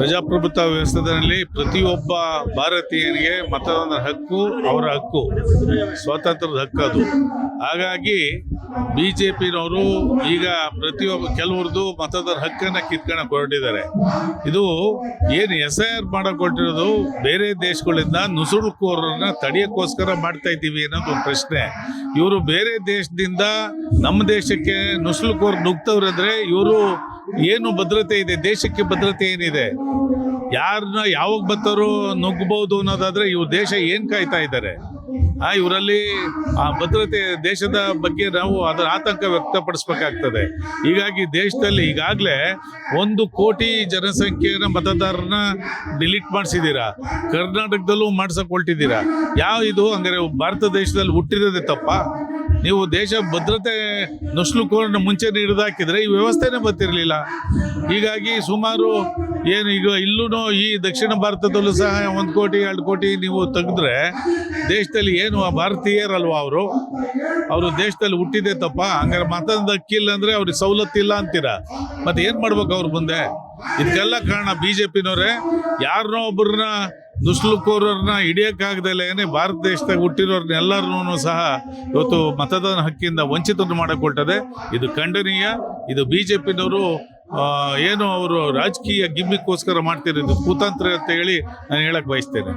ಪ್ರಜಾಪ್ರಭುತ್ವ ವ್ಯವಸ್ಥೆಯಲ್ಲಿ ಪ್ರತಿಯೊಬ್ಬ ಭಾರತೀಯನಿಗೆ ಮತದಾನದ ಹಕ್ಕು ಅವರ ಹಕ್ಕು, ಸ್ವಾತಂತ್ರ್ಯದ ಹಕ್ಕು ಅದು. ಹಾಗಾಗಿ BJPನವರು ಈಗ ಪ್ರತಿಯೊಬ್ಬ ಕೆಲವ್ರದ್ದು ಮತದಾರ ಹಕ್ಕನ್ನು ಕಿತ್ಕೊಳ್ಳೋಕೆ ಹೊರಟಿದ್ದಾರೆ. ಇದು ಏನು SIR ಮಾಡಕ್ಕೆ ಹೊರಟಿರೋದು ಬೇರೆ ದೇಶಗಳಿಂದ ನುಸುಳುಕೋರನ್ನ ತಡೆಯೋಕ್ಕೋಸ್ಕರ ಮಾಡ್ತಾ ಇದ್ದೀವಿ ಅನ್ನೋದು ಒಂದು ಪ್ರಶ್ನೆ. ಇವರು ಬೇರೆ ದೇಶದಿಂದ ನಮ್ಮ ದೇಶಕ್ಕೆ ನುಸುಳುಕೋರು ನುಗ್ತವ್ರಂದ್ರೆ ಇವರು ಏನು ಭದ್ರತೆ ಇದೆ, ದೇಶಕ್ಕೆ ಭದ್ರತೆ ಏನಿದೆ, ಯಾರನ್ನ ಯಾವಾಗ ಬರ್ತಾರೋ ನುಗ್ಗಬಹುದು ಅನ್ನೋದಾದ್ರೆ ಇವ್ರ ದೇಶ ಏನು ಕಾಯ್ತಾ ಇದ್ದಾರೆ? ಇವರಲ್ಲಿ ಆ ಭದ್ರತೆ ದೇಶದ ಬಗ್ಗೆ ನಾವು ಅದರ ಆತಂಕ ವ್ಯಕ್ತಪಡಿಸ್ಬೇಕಾಗ್ತದೆ. ಹೀಗಾಗಿ ದೇಶದಲ್ಲಿ ಈಗಾಗಲೇ 1 ಕೋಟಿ ಜನಸಂಖ್ಯೆಯ ಮತದಾರರನ್ನ ಡಿಲೀಟ್ ಮಾಡಿಸಿದ್ದೀರಾ, ಕರ್ನಾಟಕದಲ್ಲೂ ಮಾಡ್ಸಕ್ ಹೊರಟಿದ್ದೀರಾ. ಇದು ಹಂಗಾರೆ ಭಾರತ ದೇಶದಲ್ಲಿ ಹುಟ್ಟಿರೋದೇ ತಪ್ಪ? ನೀವು ದೇಶ ಭದ್ರತೆ ನುಸುಳುಕೋರನ್ನ ಮುಂಚೆ ಹಿಡಿದಾಕಿದ್ರೆ ಈ ವ್ಯವಸ್ಥೆನೇ ಬರ್ತಿರ್ಲಿಲ್ಲ. ಹೀಗಾಗಿ ಸುಮಾರು ಏನು ಈಗ ಇಲ್ಲೂ ಈ ದಕ್ಷಿಣ ಭಾರತದಲ್ಲೂ ಸಹ 1 ಕೋಟಿ 2 ಕೋಟಿ ನೀವು ತೆಗೆದ್ರೆ ದೇಶದಲ್ಲಿ ಏನು ಭಾರತೀಯರಲ್ವಾ ಅವರು ದೇಶದಲ್ಲಿ ಹುಟ್ಟಿದೆ ತಪ್ಪ? ಹಂಗಾರೆ ಮತದಾನದ ಹಕ್ಕಿಲ್ಲ ಅಂದ್ರೆ ಅವ್ರಿಗೆ ಸವಲತ್ತಿಲ್ಲ ಅಂತೀರಾ. ಮತ್ತೆ ಏನ್ ಮಾಡ್ಬೇಕು ಅವ್ರ ಮುಂದೆ? ಇದಕ್ಕೆಲ್ಲ ಕಾರಣ BJPನವರೇ. ಯಾರನ್ನೋ ಒಬ್ಬರನ್ನ ನುಸುಳುಕೋರನ್ನ ಹಿಡಿಯೋಕ್ಕಾಗದಲ್ಲೇನೆ ಭಾರತ ದೇಶದಾಗ ಹುಟ್ಟಿರೋರ್ನ ಎಲ್ಲರನ್ನೂ ಸಹ ಇವತ್ತು ಮತದಾನ ಹಕ್ಕಿಂದ ವಂಚಿತರನ್ನು ಮಾಡಕೊಳ್ತದೆ. ಇದು ಖಂಡನೀಯ. ಇದು BJPನವರು ಏನು ಅವರು ರಾಜಕೀಯ ಗಿಮ್ಮಿಕ್ಕೋಸ್ಕರ ಮಾಡ್ತಿರೋದು ಕುತಂತ್ರ ಅಂತ ಹೇಳಿ ನಾನು ಹೇಳಕ್ ಬಯಸ್ತೇನೆ.